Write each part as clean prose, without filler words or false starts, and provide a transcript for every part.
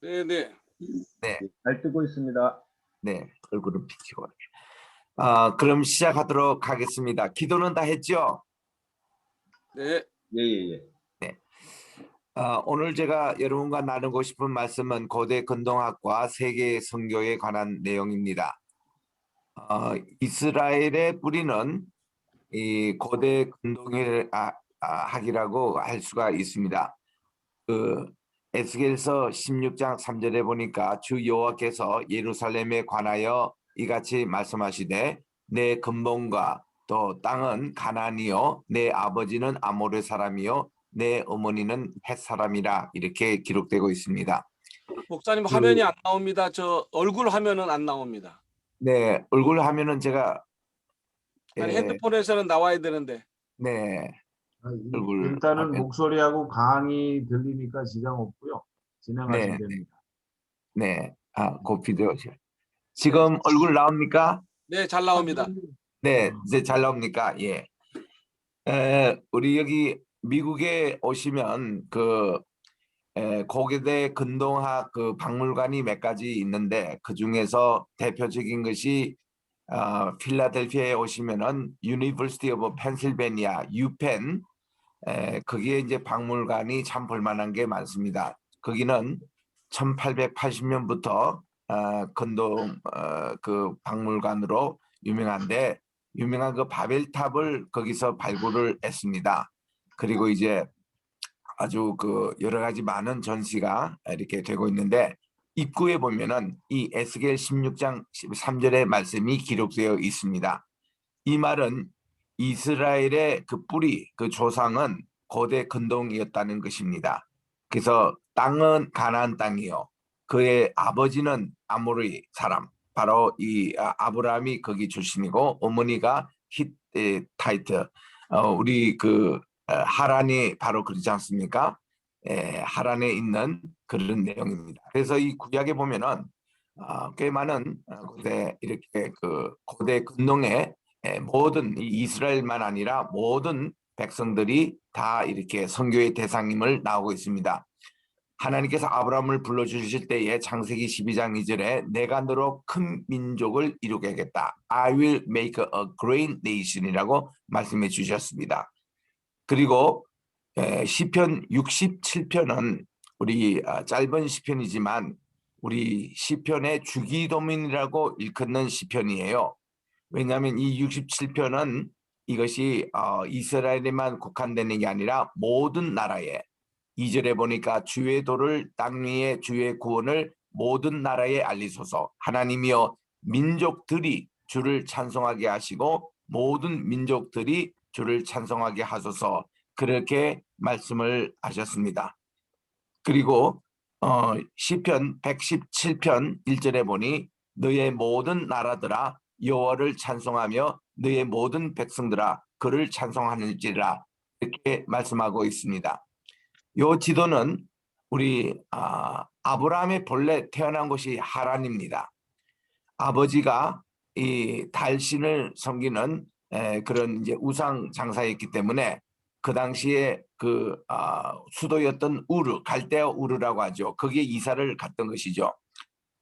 네, 네. 네, 잘 듣고 있습니다. 네, 얼굴은 비키고. 그럼 시작하도록 하겠습니다. 기도는 다 했죠? 네. 예, 예, 예. 네. 오늘 제가 여러분과 나누고 싶은 말씀은 고대 근동학과 세계 선교에 관한 내용입니다. 이스라엘의 뿌리는 이 고대 근동의 학이라고 할 수가 있습니다. 그 에스겔서 16장 3절에 보니까 주 여호와께서 예루살렘에 관하여 이같이 말씀하시되 내 근본과 또 땅은 가나안이요 내 아버지는 아모르 사람이요 내 어머니는 헷 사람이라 이렇게 기록되고 있습니다. 목사님 화면이 안 나옵니다. 저 얼굴 화면은 안 나옵니다. 네, 얼굴 화면은 제가 아니 핸드폰에서는 나와야 되는데. 네, 얼굴 일단은 화면. 목소리하고 강의 들리니까 지장 없고요. 진행하시면 네, 됩니다. 네, 그 비디오 지금 얼굴 나옵니까? 네, 잘 나옵니다. 네, 이제 잘 나옵니까? 예. 우리 여기 미국에 오시면 고대 근동학 그 박물관이 몇 가지 있는데 그 중에서 대표적인 것이 필라델피아에 오시면은 유니버시티 오브 펜실베니아 유펜 거기에 이제 박물관이 참 볼만한 게 많습니다. 거기는 1880년부터 근동 그 박물관으로 유명한데 유명한 그 바벨탑을 거기서 발굴을 했습니다. 그리고 이제 아주 그 여러 가지 많은 전시가 이렇게 되고 있는데 입구에 보면은 이 에스겔 16장 13절의 말씀이 기록되어 있습니다. 이 말은 이스라엘의 그 뿌리, 그 조상은 고대 근동이었다는 것입니다. 그래서 땅은 가나안 땅이요. 그의 아버지는 아모리 사람, 바로 이 아브라함이 거기 출신이고 어머니가 히타이트, 우리 하란이 바로 그렇지 않습니까? 하란에 있는 그런 내용입니다. 그래서 이 구약에 보면은 꽤 많은 이렇게 그 고대 근동의 모든 이스라엘만 아니라 모든 백성들이 다 이렇게 선교의 대상임을 나오고 있습니다. 하나님께서 아브라함을 불러주실 때에 창세기 12장 2절에 내가 너로 큰 민족을 이루게 하겠다. I will make a great nation이라고 말씀해 주셨습니다. 그리고 시편 67편은 우리 짧은 시편이지만 우리 시편의 주기도문이라고 일컫는 시편이에요. 왜냐하면 이 67편은 이것이 이스라엘에만 국한되는 게 아니라 모든 나라에 2절에 보니까 주의 도를 땅 위에 주의 구원을 모든 나라에 알리소서. 하나님이여 민족들이 주를 찬송하게 하시고 모든 민족들이 주를 찬송하게 하소서. 그렇게 말씀을 하셨습니다. 그리고 시편 117편 1절에 보니 너의 모든 나라들아 여호와를 찬송하며 너의 모든 백성들아 그를 찬송하는지라 이렇게 말씀하고 있습니다. 이 지도는 우리 아브라함의 본래 태어난 곳이 하란입니다. 아버지가 이 달신을 섬기는 그런 이제 우상 장사였기 때문에 그 당시에 수도였던 우르, 갈대아 우르라고 하죠. 거기에 이사를 갔던 것이죠.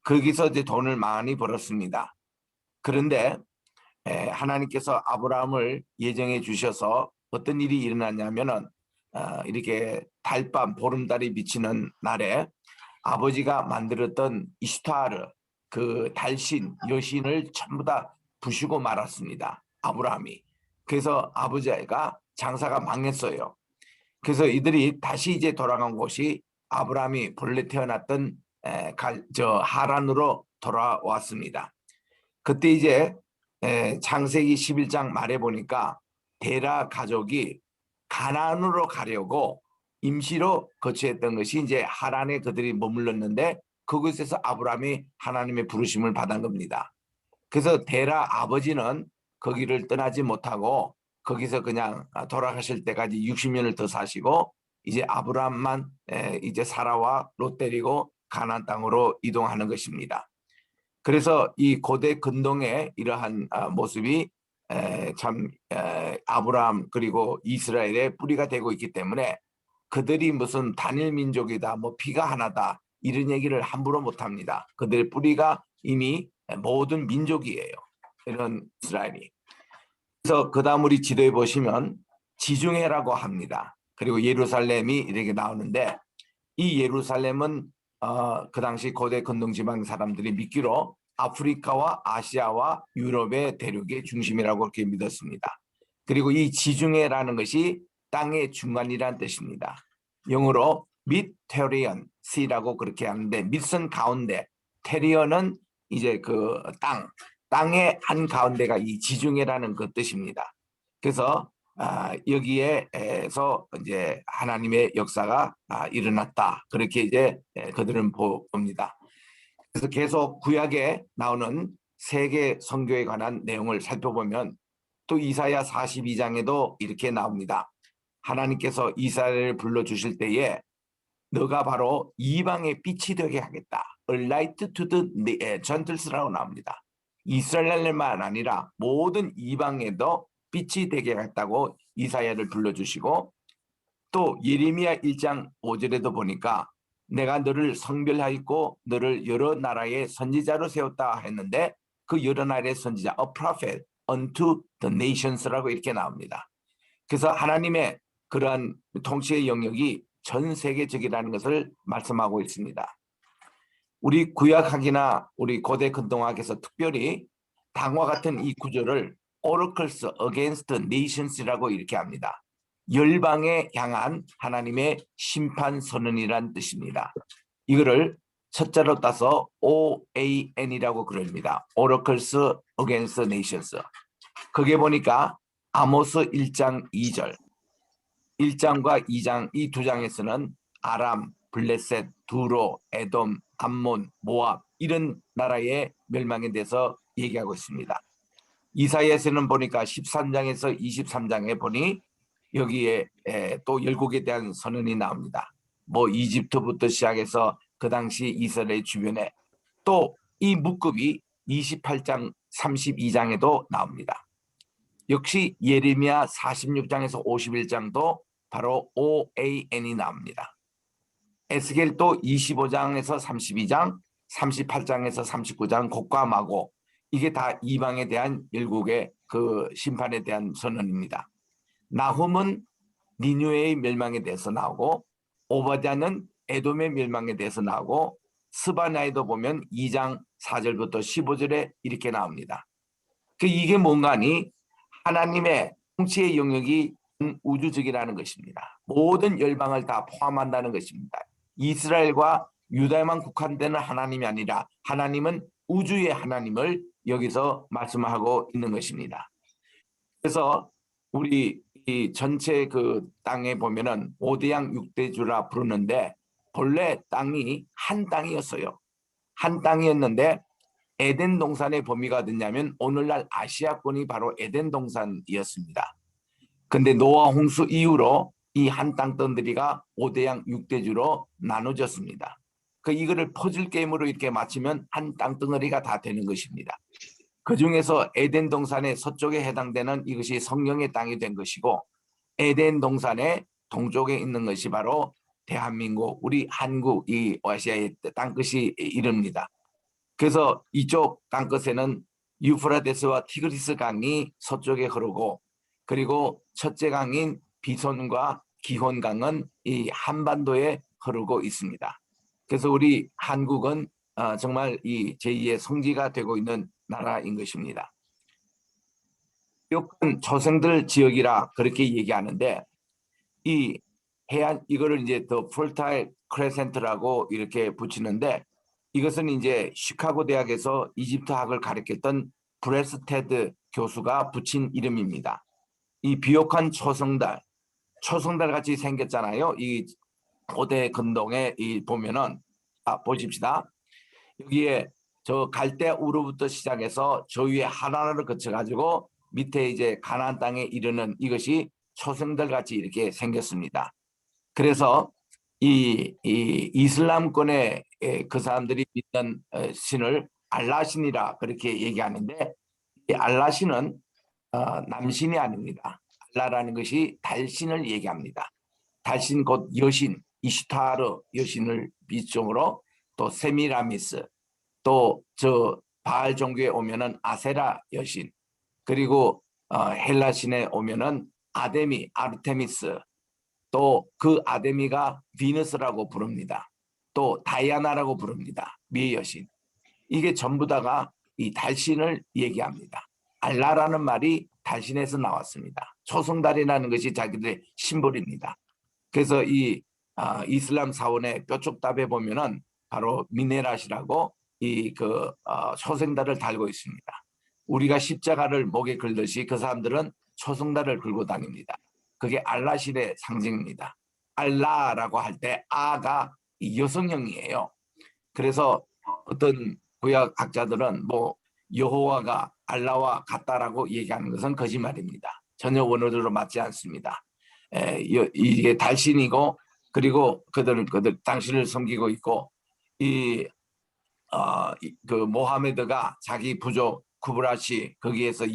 거기서 이제 돈을 많이 벌었습니다. 그런데 하나님께서 아브라함을 예정해 주셔서 어떤 일이 일어났냐면은 이렇게 달밤 보름달이 비치는 날에 아버지가 만들었던 이슈타르 그 달신 여신을 전부 다 부수고 말았습니다. 아브라함이. 그래서 아버지가 장사가 망했어요. 그래서 이들이 다시 이제 돌아간 곳이 아브라함이 본래 태어났던 하란으로 돌아왔습니다. 그때 이제 창세기 11장 말에 보니까 데라 가족이 가나안으로 가려고 임시로 거주했던 것이 이제 하란에 그들이 머물렀는데 그곳에서 아브라함이 하나님의 부르심을 받은 겁니다. 그래서 데라 아버지는 거기를 떠나지 못하고 거기서 그냥 돌아가실 때까지 60년을 더 사시고 이제 아브라함만 이제 사라와 롯 데리고 가나안 땅으로 이동하는 것입니다. 그래서 이 고대 근동의 이러한 모습이 참 아브라함 그리고 이스라엘의 뿌리가 되고 있기 때문에 그들이 무슨 단일 민족이다, 뭐 피가 하나다 이런 얘기를 함부로 못합니다. 그들의 뿌리가 이미 모든 민족이에요. 이런 이스라엘이. 그래서 그 다음 우리 지도에 보시면 지중해라고 합니다. 그리고 예루살렘이 이렇게 나오는데 이 예루살렘은 그 당시 고대 건동지방 사람들이 믿기로 아프리카와 아시아와 유럽의 대륙의 중심이라고 그렇게 믿었습니다. 그리고 이 지중해라는 것이 땅의 중간이라는 뜻입니다. 영어로 미테리언 C라고 그렇게 하는데 밑은 가운데, 테리언은 이제 그 땅의 한 가운데가 이 지중해라는 그 뜻입니다. 그래서 여기에서 이제 하나님의 역사가 일어났다. 그렇게 이제 그들은 봅니다. 그래서 계속 구약에 나오는 세계 선교에 관한 내용을 살펴보면 또 이사야 42장에도 이렇게 나옵니다. 하나님께서 이스라엘을 불러주실 때에 너가 바로 이방의 빛이 되게 하겠다. A light to the gentiles라고 나옵니다. 이스라엘만 아니라 모든 이방에도 빛이 되게 하겠다고 이사야를 불러주시고 또 예레미야 1장 5절에도 보니까 내가 너를 성별하였고 너를 여러 나라의 선지자로 세웠다 했는데 그 여러 나라의 선지자 a prophet unto the nations라고 이렇게 나옵니다. 그래서 하나님의 그러한 통치의 영역이 전 세계적이라는 것을 말씀하고 있습니다. 우리 구약학이나 우리 고대 근동학에서 특별히 다음과 같은 이 구조를 oracles against nations라고 이렇게 합니다. 열방에 향한 하나님의 심판 선언이란 뜻입니다. 이거를 첫자로 따서 OAN이라고 그럽니다. oracles against nations. 그게 보니까 아모스 1장 2절 1장과 2장 이 두 장에서는 아람, 블레셋, 두로, 에돔, 암몬, 모압 이런 나라의 멸망에 대해서 얘기하고 있습니다. 이사야에서는 보니까 13장에서 23장에 보니 여기에 또 열국에 대한 선언이 나옵니다. 뭐 이집트부터 시작해서 그 당시 이스라엘 주변에 또 이 묶음이 28장 32장에도 나옵니다. 역시 예레미야 46장에서 51장도 바로 OAN이 나옵니다. 에스겔도 25장에서 32장, 38장에서 39장 곡과 마고 이게 다 이방에 대한 열국의 그 심판에 대한 선언입니다. 나훔은 니느웨의 멸망에 대해서 나오고 오바댜는 에돔의 멸망에 대해서 나오고 스바냐에도 보면 2장 4절부터 15절에 이렇게 나옵니다. 이게 뭔가 하니 하나님의 통치의 영역이 우주적이라는 것입니다. 모든 열방을 다 포함한다는 것입니다. 이스라엘과 유다에만 국한되는 하나님이 아니라 하나님은 우주의 하나님을 여기서 말씀하고 있는 것입니다. 그래서 우리 이 전체 그 땅에 보면은 5대양 6대주라 부르는데 본래 땅이 한 땅이었어요. 한 땅이었는데 에덴 동산의 범위가 어딨냐면 오늘날 아시아권이 바로 에덴 동산이었습니다. 근데 노아 홍수 이후로 이 한 땅덩어리가 5대양 6대주로 나눠졌습니다. 이거를 퍼즐 게임으로 이렇게 맞추면 한 땅덩어리가 다 되는 것입니다. 그 중에서 에덴 동산의 서쪽에 해당되는 이것이 성령의 땅이 된 것이고 에덴 동산의 동쪽에 있는 것이 바로 대한민국, 우리 한국, 이 아시아의 땅끝이 이릅니다. 그래서 이쪽 땅끝에는 유프라데스와 티그리스 강이 서쪽에 흐르고 그리고 첫째 강인 비손과 기혼 강은 이 한반도에 흐르고 있습니다. 그래서 우리 한국은 정말 이 제2의 성지가 되고 있는 나라인 것입니다. 비옥한 초생들 지역이라 그렇게 얘기하는데 이 해안 이거를 이제 더 폴타일 크레센트라고 이렇게 붙이는데 이것은 이제 시카고 대학에서 이집트학을 가르쳤던 브레스테드 교수가 붙인 이름입니다. 이 비옥한 초성달 같이 생겼잖아요. 이 고대 근동에 이 보면은 보십시다. 여기에 저 갈대 우르부터 시작해서 저 위에 하나를 거쳐 가지고 밑에 이제 가나안 땅에 이르는 이것이 초성달 같이 이렇게 생겼습니다. 그래서 이 이슬람권의 그 사람들이 믿는 신을 알라신이라 그렇게 얘기하는데 이 알라신은 남신이 아닙니다. 알라라는 것이 달신을 얘기합니다. 달신 곧 여신, 이슈타르 여신을 비중으로 또 세미라미스, 또 저 바알 종교에 오면은 아세라 여신, 그리고 헬라신에 오면은 아데미, 아르테미스, 또 그 아데미가 비너스라고 부릅니다. 또 다이아나라고 부릅니다. 미의 여신. 이게 전부 다가 이 달신을 얘기합니다. 알라라는 말이 달신에서 나왔습니다. 초승달이라는 것이 자기들의 심볼입니다. 그래서 이 이슬람 사원의 뾰족답에 보면은 바로 미네라시라고 이 초승달을 달고 있습니다. 우리가 십자가를 목에 걸듯이 그 사람들은 초승달을 걸고 다닙니다. 그게 알라신의 상징입니다. 알라라고 할 때 아가 여성형이에요. 그래서 어떤 구약학자들은 뭐 여호와가 알라와 같다라고 얘기하는 것은 거짓말입니다. 전혀 원어적으로 맞지 않습니다. 이게 달신이고, 그리고 그들 당신을 섬기고 있고, 그 모하메드가 자기 부족 쿠브라시 거기에서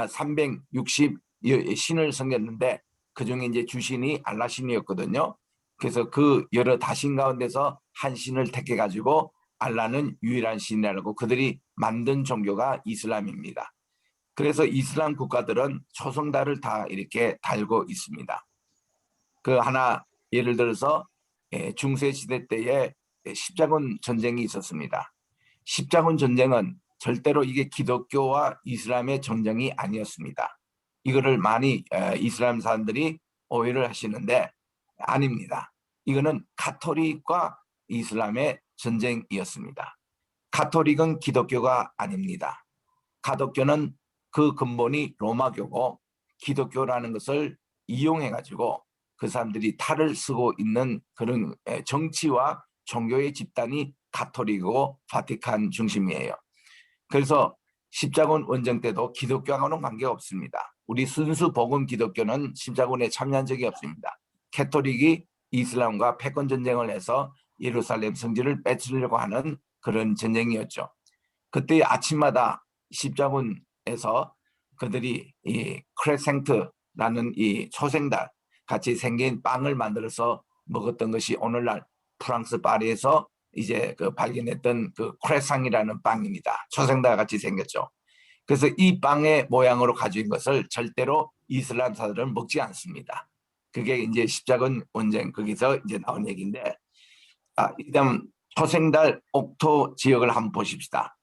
360 신을 섬겼는데 그 중에 이제 주신이 알라신이었거든요. 그래서 그 여러 다신 가운데서 한 신을 택해 가지고 알라는 유일한 신이라고 그들이 만든 종교가 이슬람입니다. 그래서 이슬람 국가들은 초승달을 다 이렇게 달고 있습니다. 그 하나 예를 들어서 중세 시대 때에 십자군 전쟁이 있었습니다. 십자군 전쟁은 절대로 이게 기독교와 이슬람의 전쟁이 아니었습니다. 이거를 많이 이슬람 사람들이 오해를 하시는데 아닙니다. 이거는 가톨릭과 이슬람의 전쟁이었습니다. 가톨릭은 기독교가 아닙니다. 가독교는 그 근본이 로마교고, 기독교라는 것을 이용해 가지고 그 사람들이 탈을 쓰고 있는 그런 정치와 종교의 집단이 가톨릭이고 바티칸 중심이에요. 그래서 십자군 원정 때도 기독교하고는 관계가 없습니다. 우리 순수 복음 기독교는 십자군에 참여한 적이 없습니다. 캐톨릭이 이슬람과 패권 전쟁을 해서 예루살렘 성지를 뺏으려고 하는 그런 전쟁이었죠. 그때 아침마다 십자군에서 그들이 이 크레센트라는 이 초생달 같이 생긴 빵을 만들어서 먹었던 것이 오늘날 프랑스 파리에서 이제 발견했던 그 크레상이라는 빵입니다. 초생달 같이 생겼죠. 그래서 이 빵의 모양으로 가진 것을 절대로 이슬람사들은 먹지 않습니다. 그게 이제 십자군 원쟁 거기서 이제 나온 얘기인데, 일단 초생달 옥토 지역을 한번 보십시다.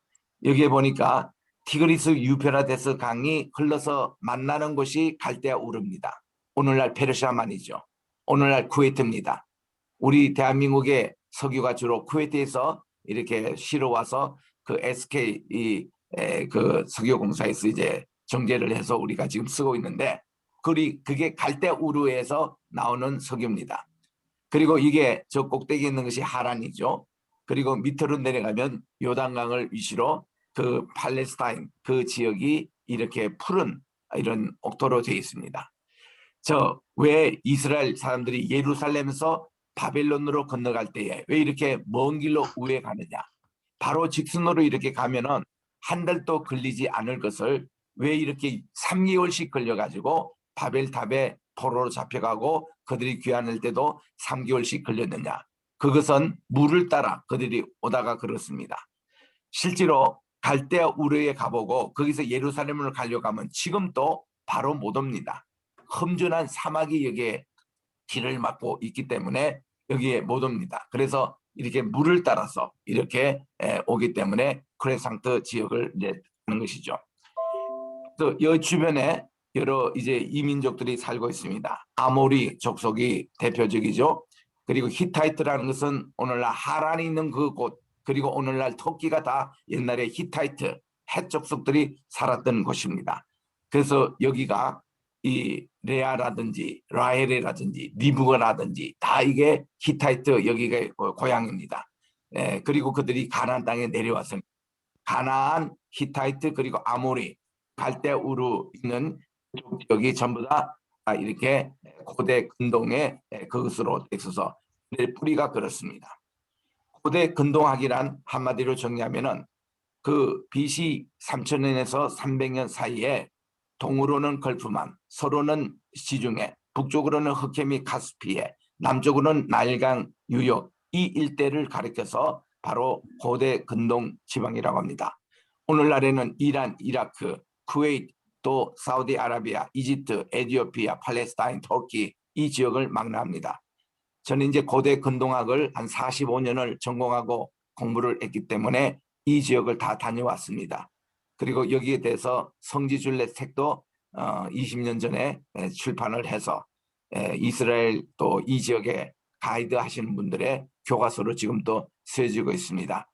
여기에 보니까 티그리스 유페라데스 강이 흘러서 만나는 곳이 갈대아 우르입니다. 오늘날 페르시아만이죠. 오늘날 쿠웨이트입니다. 우리 대한민국의 석유가 주로 쿠웨이트에서 이렇게 실어 와서 그 SK 그 석유공사에서 이제 정제를 해서 우리가 지금 쓰고 있는데, 그게 갈대아 우르에서 나오는 석유입니다. 그리고 이게 저 꼭대기에 있는 것이 하란이죠. 그리고 밑으로 내려가면 요단강을 위시로 그 팔레스타인 그 지역이 이렇게 푸른 이런 옥토로 되어 있습니다. 왜 이스라엘 사람들이 예루살렘에서 바벨론으로 건너갈 때에 왜 이렇게 먼 길로 우회 가느냐? 바로 직선으로 이렇게 가면은 한 달도 걸리지 않을 것을 왜 이렇게 3개월씩 걸려가지고 바벨탑에 포로로 잡혀가고 그들이 귀환할 때도 3개월씩 걸렸느냐? 그것은 물을 따라 그들이 오다가 그렇습니다. 실제로 갈대아 우르에 가보고 거기서 예루살렘을 가려고 하면 지금도 바로 못 옵니다. 험준한 사막이 여기에 길을 막고 있기 때문에 여기에 못 옵니다. 그래서 이렇게 물을 따라서 이렇게 오기 때문에 크레상트 지역을 이제 하는 것이죠. 또 이 주변에 여러 이제 이민족들이 살고 있습니다. 아모리 족속이 대표적이죠. 그리고 히타이트라는 것은 오늘날 하란이 있는 그 곳, 그리고 오늘날 터키가 다 옛날에 히타이트 헷 족속들이 살았던 곳입니다. 그래서 여기가 이 레아라든지 라헬이라든지 니브가라든지 다 이게 히타이트 여기가 고향입니다. 그리고 그들이 가나안 땅에 내려왔습니다. 가나안, 히타이트, 그리고 아모리, 갈대아 우르 있는 여기 전부 다 이렇게 고대 근동의 그것으로 있어서 뿌리가 그렇습니다. 고대 근동학이란 한마디로 정리하면은 그 BC 3000년에서 300년 사이에 동으로는 걸프만, 서로는 지중해, 북쪽으로는 흑해 및 카스피해, 남쪽으로는 나일강 유역 이 일대를 가리켜서 바로 고대 근동 지방이라고 합니다. 오늘날에는 이란, 이라크, 쿠웨이트, 또 사우디아라비아, 이집트, 에티오피아, 팔레스타인, 터키 이 지역을 망라합니다. 저는 이제 고대 근동학을 한 45년을 전공하고 공부를 했기 때문에 이 지역을 다 다녀왔습니다. 그리고 여기에 대해서 성지순례 책도 20년 전에 출판을 해서 이스라엘 또 이 지역에 가이드 하시는 분들의 교과서로 지금 또 쓰여지고 있습니다.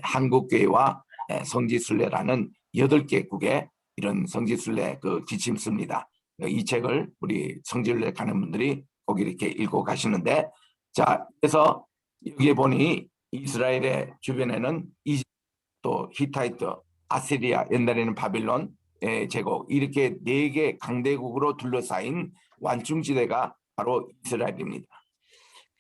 한국교회와 성지순례라는 8개국의 이런 성지순례 그 지침서입니다. 이 책을 우리 성지순례 가는 분들이 꼭 이렇게 읽고 가시는데, 자, 그래서 여기에 보니 이스라엘의 주변에는 또 히타이트, 아시리아, 옛날에는 바빌론 제국 이렇게 4개 강대국으로 둘러싸인 완충지대가 바로 이스라엘입니다.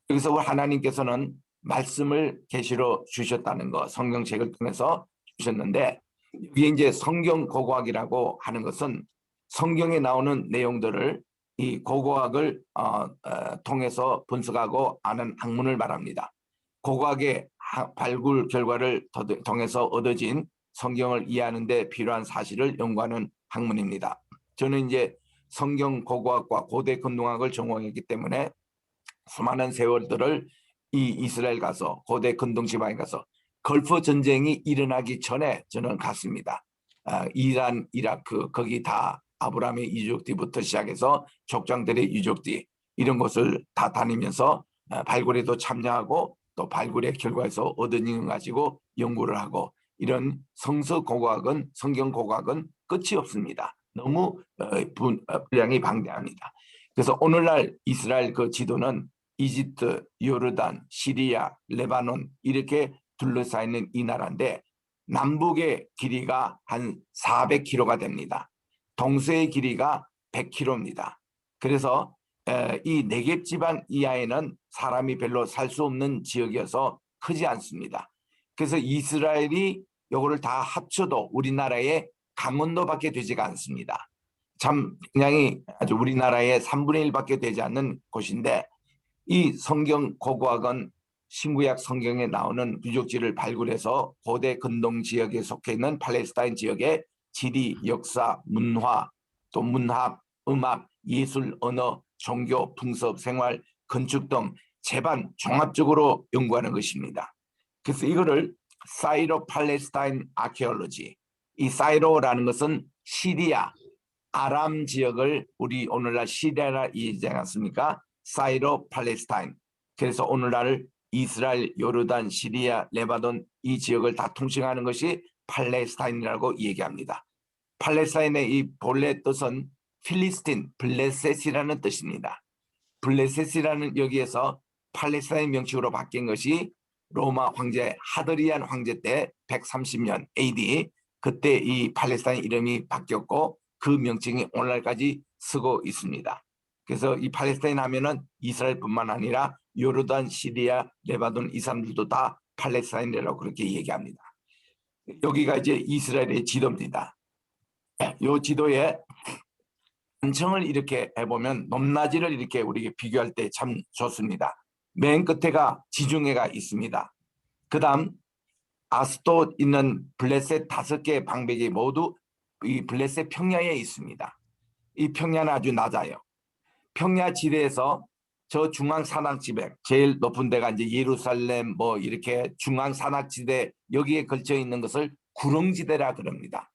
여기서 하나님께서는 말씀을 계시로 주셨다는 거 성경책을 통해서 주셨는데, 여기 이제 성경 고고학이라고 하는 것은 성경에 나오는 내용들을 이 고고학을 통해서 분석하고 아는 학문을 말합니다. 고고학의 발굴 결과를 통해서 얻어진 성경을 이해하는 데 필요한 사실을 연구하는 학문입니다. 저는 이제 성경 고고학과 고대 근동학을 전공했기 때문에 수많은 세월들을 이 이스라엘 가서 고대 근동 지방에 가서 걸프 전쟁이 일어나기 전에 저는 갔습니다. 이란, 이라크 거기 다 아브라함의 유적지부터 시작해서 족장들의 유적지 이런 곳을 다 다니면서 발굴에도 참여하고 또 발굴의 결과에서 얻은 걸 가지고 연구를 하고, 이런 성서 고고학은 성경 고고학은 끝이 없습니다. 너무 분량이 방대합니다. 그래서 오늘날 이스라엘 그 지도는 이집트, 요르단, 시리아, 레바논 이렇게 둘러싸이는 이 나라인데 남북의 길이가 한 400km가 됩니다. 동서의 길이가 100km입니다. 그래서 이 네겝 지방 이하에는 사람이 별로 살 수 없는 지역이어서 크지 않습니다. 그래서 이스라엘이 이거를 다 합쳐도 우리나라의 강원도밖에 되지가 않습니다. 참 굉장히 아주 우리나라의 3분의 1밖에 되지 않는 곳인데, 이 성경 고고학은 신구약 성경에 나오는 유적지를 발굴해서 고대 근동 지역에 속해 있는 팔레스타인 지역의 지리, 역사, 문화, 또 문학, 음악, 예술, 언어, 종교, 풍습, 생활, 건축 등 제반 종합적으로 연구하는 것입니다. 그래서 이거를 사이로 팔레스타인 아케올로지, 이 사이로라는 것은 시리아, 아람 지역을 우리 오늘날 시리아라 이해하지 않습니까? 사이로 팔레스타인. 그래서 오늘날 이스라엘, 요르단, 시리아, 레바논 이 지역을 다 통칭하는 것이 팔레스타인이라고 얘기합니다. 팔레스타인의 이 본래 뜻은 필리스틴, 블레셋이라는 뜻입니다. 블레셋이라는 여기에서 팔레스타인 명칭으로 바뀐 것이 로마 황제 하드리안 황제 때 130년 AD 그때 이 팔레스타인 이름이 바뀌었고 그 명칭이 오늘날까지 쓰고 있습니다. 그래서 이 팔레스타인 하면은 이스라엘뿐만 아니라 요르단, 시리아, 레바논 이 사람들도 다 팔레스타인이라고 그렇게 얘기합니다. 여기가 이제 이스라엘의 지도입니다. 이 지도에 단층을 이렇게 해보면 높낮이를 이렇게 우리가 비교할 때 참 좋습니다. 맨 끝에가 지중해가 있습니다. 그 다음 아스돗 있는 블레셋 5개 방백이 모두 이 블레셋 평야에 있습니다. 이 평야는 아주 낮아요. 평야 지대에서 저 중앙 산악지대 제일 높은 데가 이제 예루살렘 뭐 이렇게 중앙 산악지대 여기에 걸쳐 있는 것을 구릉지대라 그럽니다.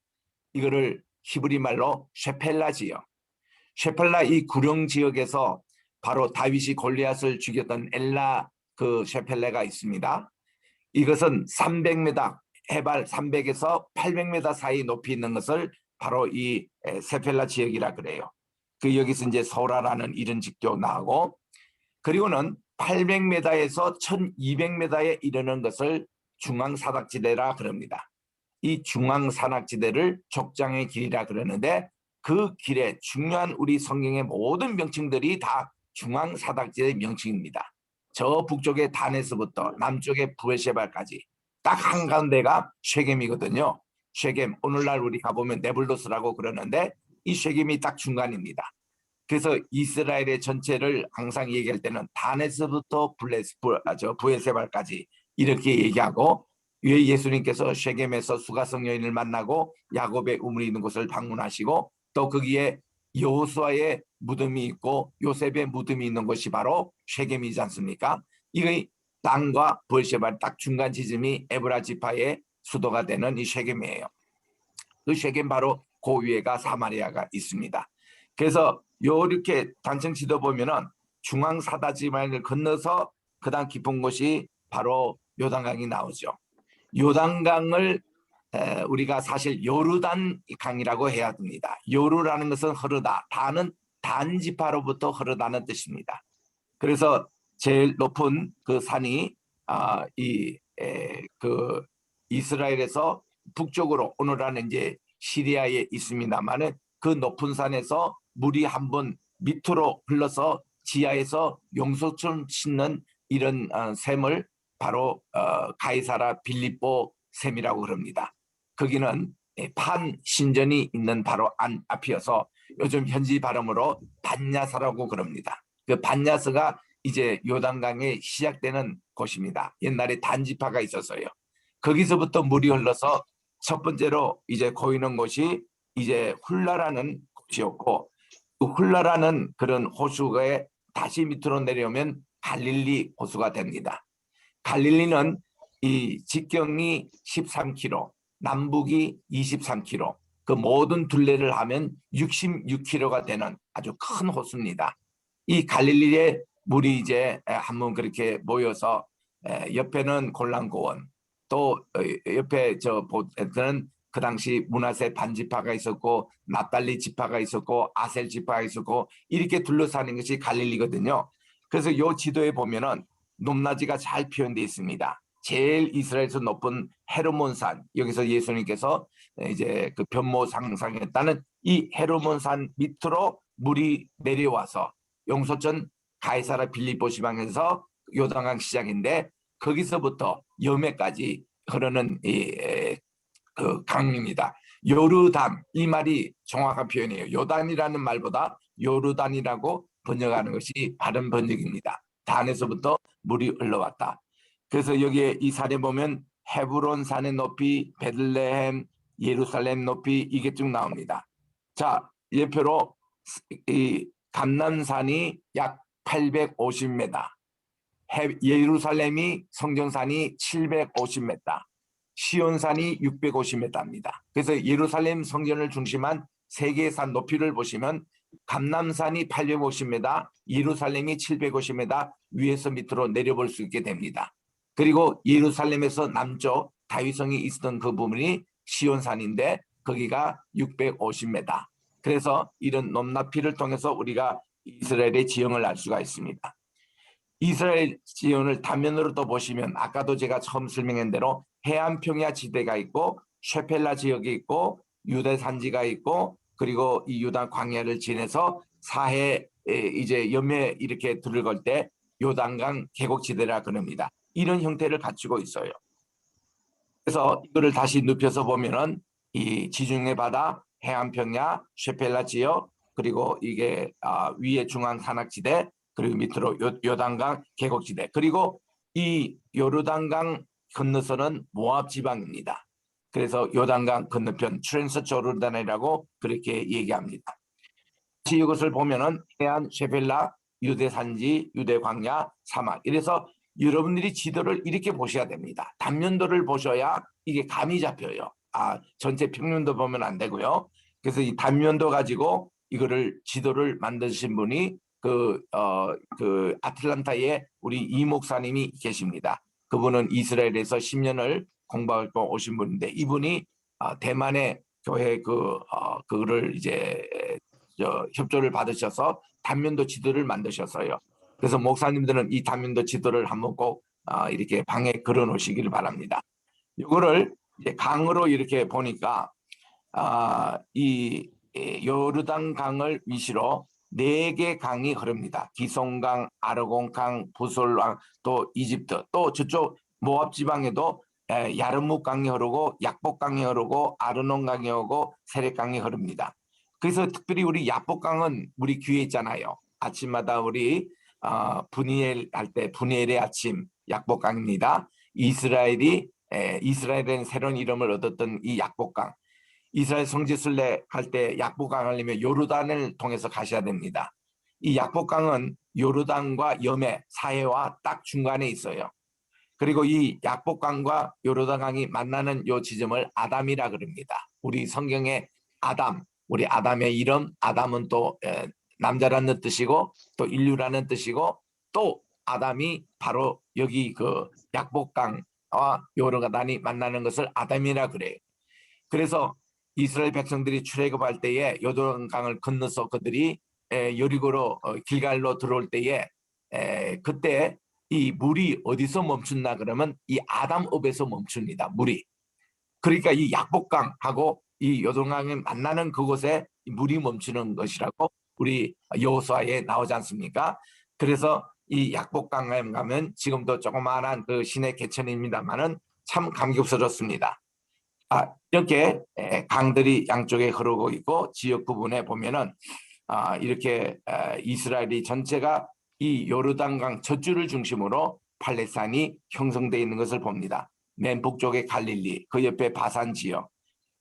이거를 히브리 말로 쉐펠라지요. 쉐펠라 이 구릉 지역에서 바로 다윗이 골리앗을 죽였던 엘라 그 쉐펠레가 있습니다. 이것은 300m 해발 300에서 800m 사이 높이 있는 것을 바로 이 쉐펠라 지역이라 그래요. 그 여기서 이제 소라라는 이런 직도 나오고, 그리고는 800m에서 1200m에 이르는 것을 중앙산악지대라 그럽니다. 이 중앙산악지대를 족장의 길이라 그러는데 그 길에 중요한 우리 성경의 모든 명칭들이 다 중앙산악지대 명칭입니다. 저 북쪽의 단에서부터 남쪽의 부에셰발까지 딱 한가운데가 쉐겜이거든요. 쉐겜, 오늘날 우리 가보면 네블로스라고 그러는데 이 쉐겜이 딱 중간입니다. 그래서 이스라엘의 전체를 항상 얘기할 때는 단에서부터 부에세발까지 이렇게 얘기하고 왜 예수님께서 쉐겜에서 수가성 여인을 만나고 야곱의 우물이 있는 곳을 방문하시고 또 거기에 여호수아의 무덤이 있고 요셉의 무덤이 있는 곳이 바로 쉐겜이지 않습니까? 이 땅과 브엘셰바 딱 중간 지점이 에브라 지파의 수도가 되는 이 쉐겜이에요. 그 쉐겜 바로 그 위에가 사마리아가 있습니다. 그래서 이렇게 단층 지도 보면은 중앙 사다지방을 건너서 그다음 깊은 곳이 바로 요단강이 나오죠. 요단강을 우리가 사실 요르단 강이라고 해야 됩니다. 요르라는 것은 흐르다, 단은 단지파로부터 흐르다는 뜻입니다. 그래서 제일 높은 그 산이 그 이스라엘에서 북쪽으로 오늘은 이제 시리아에 있습니다만은 그 높은 산에서 물이 한번 밑으로 흘러서 지하에서 용소처럼 씻는 이런 샘을 바로 가이사라 빌립보 샘이라고 그럽니다. 거기는 판 신전이 있는 바로 앞이어서 요즘 현지 발음으로 반야사라고 그럽니다. 그 반야사가 이제 요단강에 시작되는 곳입니다. 옛날에 단지파가 있었어요. 거기서부터 물이 흘러서 첫 번째로 이제 고이는 곳이 이제 훌라라는 곳이었고, 그 훌라라는 그런 호수에 다시 밑으로 내려오면 갈릴리 호수가 됩니다. 갈릴리는 이 직경이 13km, 남북이 23km, 그 모든 둘레를 하면 66km가 되는 아주 큰 호수입니다. 이 갈릴리에 물이 이제 한번 그렇게 모여서 옆에는 골란고원, 또 옆에 저는 그 당시 므낫세 반지파가 있었고 납달리 지파가 있었고 아셀 지파가 있었고 이렇게 둘러싸는 것이 갈릴리거든요. 그래서 이 지도에 보면은 높낮이가 잘 표현되어 있습니다. 제일 이스라엘에서 높은 헤르몬산, 여기서 예수님께서 이제 그 변모 상상했다는 이 헤르몬산 밑으로 물이 내려와서 용소천 가이사라 빌립보 지방에서 요단강 시작인데 거기서부터 여매까지 흐르는 그 강입니다. 요르단, 이 말이 정확한 표현이에요. 요단이라는 말보다 요르단이라고 번역하는 것이 바른 번역입니다. 단에서부터 물이 흘러왔다. 그래서 여기에 이 산에 보면 헤브론 산의 높이, 베들레헴, 예루살렘 높이 이게 쭉 나옵니다. 자, 예표로 이 감남산이 약 850m, 예루살렘이 성전산이 750m, 시온산이 650m입니다. 그래서 예루살렘 성전을 중심한 세 개의 산 높이를 보시면 감남산이 850m, 예루살렘이 750m 위에서 밑으로 내려볼 수 있게 됩니다. 그리고 예루살렘에서 남쪽 다윗성이 있었던 그 부분이 시온산인데 거기가 650m. 그래서 이런 높낮이를 통해서 우리가 이스라엘의 지형을 알 수가 있습니다. 이스라엘 지형을 단면으로 또 보시면 아까도 제가 처음 설명한 대로 해안평야 지대가 있고 쉐펠라 지역이 있고 유대 산지가 있고 그리고 이 유다 광야를 지내서 사해 이제 염해 이렇게 들어갈 때 요단강 계곡지대라 그럽니다. 이런 형태를 갖추고 있어요. 그래서 이거를 다시 눕혀서 보면은 이 지중해 바다, 해안평야, 쉐펠라 지역 그리고 이게 위에 중앙 산악지대 그리고 밑으로 요단강 계곡지대 그리고 이 요르단강 건너서는 모압 지방입니다. 그래서 요단강 건너편 트랜스 조르단이라고 그렇게 얘기합니다. 이것을 보면은 해안 쉐펠라, 유대 산지, 유대 광야, 사막. 이래서 여러분들이 지도를 이렇게 보셔야 됩니다. 단면도를 보셔야 이게 감이 잡혀요. 전체 평면도 보면 안 되고요. 그래서 이 단면도 가지고 이거를 지도를 만드신 분이 그 아틀란타에 우리 이 목사님이 계십니다. 그분은 이스라엘에서 10년을 공부하고 오신 분인데 이분이 대만의 교회 그거를 이제 협조를 받으셔서 단면도 지도를 만드셨어요. 그래서 목사님들은 이 단면도 지도를 한번 꼭 이렇게 방에 걸어 놓으시기를 바랍니다. 이거를 이제 강으로 이렇게 보니까 이 요르단 강을 위시로 4개 강이 흐릅니다. 기송강, 아르곤강, 부솔강, 또 이집트, 또 저쪽 모압 지방에도 야르묵 강이 흐르고 약복 강이 흐르고 아르논 강이 흐르고 세렉 강이 흐릅니다. 그래서 특별히 우리 약복 강은 우리 귀에 있잖아요. 아침마다 우리 분이엘 할 때 분이엘의 아침 약복 강입니다. 이스라엘은 새로운 이름을 얻었던 이 약복강, 이스라엘 성지순례 갈 때 약복강 하려면 요르단을 통해서 가셔야 됩니다. 이 약복강은 요르단과 염해 사해와 딱 중간에 있어요. 그리고 이 약복강과 요르단강이 만나는 요 지점을 아담이라 그럽니다. 우리 성경에 아담, 우리 아담의 이름, 아담은 또 남자라는 뜻이고 또 인류라는 뜻이고, 또 아담이 바로 여기 그 약복강과 요르단이 만나는 것을 아담이라 그래요. 그래서 이스라엘 백성들이 출애굽할 때에 요르단강을 건너서 그들이 여리고로 길갈로 들어올 때에 그때 이 물이 어디서 멈춘다 그러면 이 아담읍에서 멈춥니다. 물이. 그러니까 이 약복강하고 이 요단강이 만나는 그곳에 물이 멈추는 것이라고 우리 여호수아에 나오지 않습니까? 그래서 이 약복강에 가면 지금도 조그마한 그 시내 개천입니다만은 참 감격스럽습니다. 이렇게 강들이 양쪽에 흐르고 있고 지역 부분에 보면은 이렇게 이스라엘이 전체가 이 요르단강 젖줄을 중심으로 팔레스타인이 형성되어 있는 것을 봅니다. 맨 북쪽에 갈릴리, 그 옆에 바산 지역,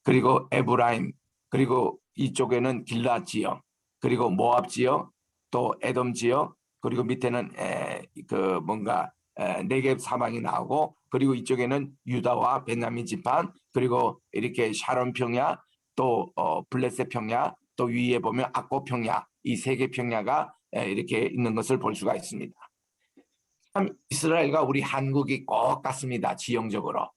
그리고 에브라임, 그리고 이쪽에는 길라 지역, 그리고 모압 지역, 또 에돔 지역, 그리고 밑에는 네겝 사막이 나오고, 그리고 이쪽에는 유다와 베냐민 지판, 그리고 이렇게 샤론 평야, 또 블레셋 평야, 또 위에 보면 악고 평야, 이 세 개 평야가 이렇게 있는 것을 볼 수가 있습니다. 참 이스라엘과 우리 한국이 꼭 같습니다. 지형적으로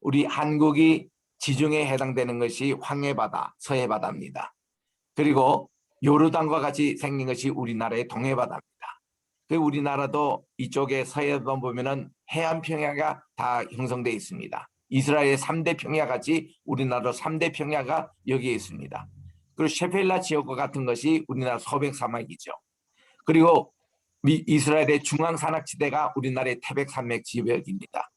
우리 한국이 지중해에 해당되는 것이 황해바다, 서해바다입니다. 그리고 요르단과 같이 생긴 것이 우리나라의 동해바다입니다. 그 우리나라도 이쪽에 서해바다 보면은 해안평야가 다 형성되어 있습니다. 이스라엘의 3대 평야 같이 우리나라도 3대 평야가 여기에 있습니다. 그리고 셰펠라 지역과 같은 것이 우리나라 소백 사막이죠. 그리고 이스라엘의 중앙산악지대가 우리나라의 태백산맥 지역입니다.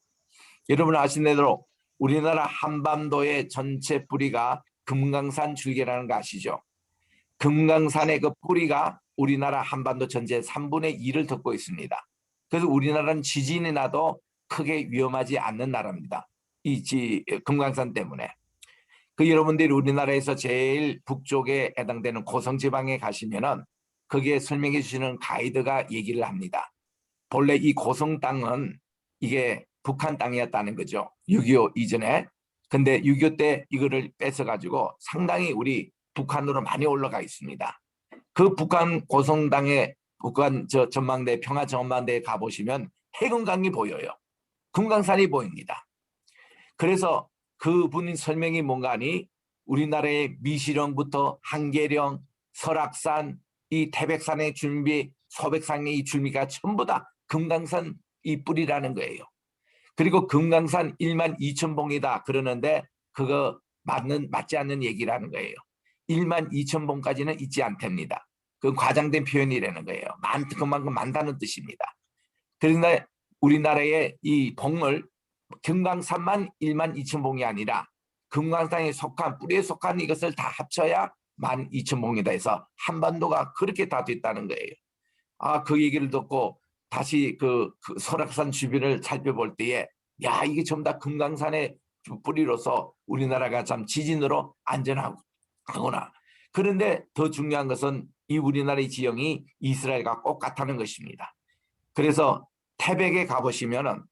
여러분 아시는 대로 우리나라 한반도의 전체 뿌리가 금강산 줄기라는 거 아시죠? 금강산의 그 뿌리가 우리나라 한반도 전체 3분의 2를 덮고 있습니다. 그래서 우리나라는 지진이 나도 크게 위험하지 않는 나라입니다. 금강산 때문에. 여러분들이 우리나라에서 제일 북쪽에 해당되는 고성지방에 가시면은 거기에 설명해 주시는 가이드가 얘기를 합니다. 본래 이 고성 땅은 이게 북한 땅이었다는 거죠. 6.25 이전에. 근데 6.25 때 이거를 뺏어가지고 상당히 우리 북한으로 많이 올라가 있습니다. 그 북한 고성 땅에 북한 전망대, 평화 전망대에 가보시면 해금강이 보여요. 금강산이 보입니다. 그래서 그분이 설명이 뭔가 하니 우리나라의 미시령부터 한계령, 설악산, 이 태백산의 줄미, 소백산의 이 줄미가 전부 다 금강산 이 뿌리라는 거예요. 그리고 금강산 12,000봉이다 그러는데 그거 맞지 않는 얘기라는 거예요. 12,000봉까지는 있지 않답니다. 그건 과장된 표현이라는 거예요. 그만큼 많다는 뜻입니다. 그런데 우리나라의 이 봉을 금강산만 12,000봉이 아니라 금강산에 속한 뿌리에 속한 이것을 다 합쳐야 12,000봉이다 해서 한반도가 그렇게 다 됐다는 거예요. 그 얘기를 듣고 다시 그 설악산 주변을 살펴볼 때에 이게 전부 다 금강산의 뿌리로서 우리나라가 참 지진으로 안전하구나. 그런데 더 중요한 것은 이 우리나라의 지형이 이스라엘과 똑같다는 것입니다. 그래서 태백에 가보시면은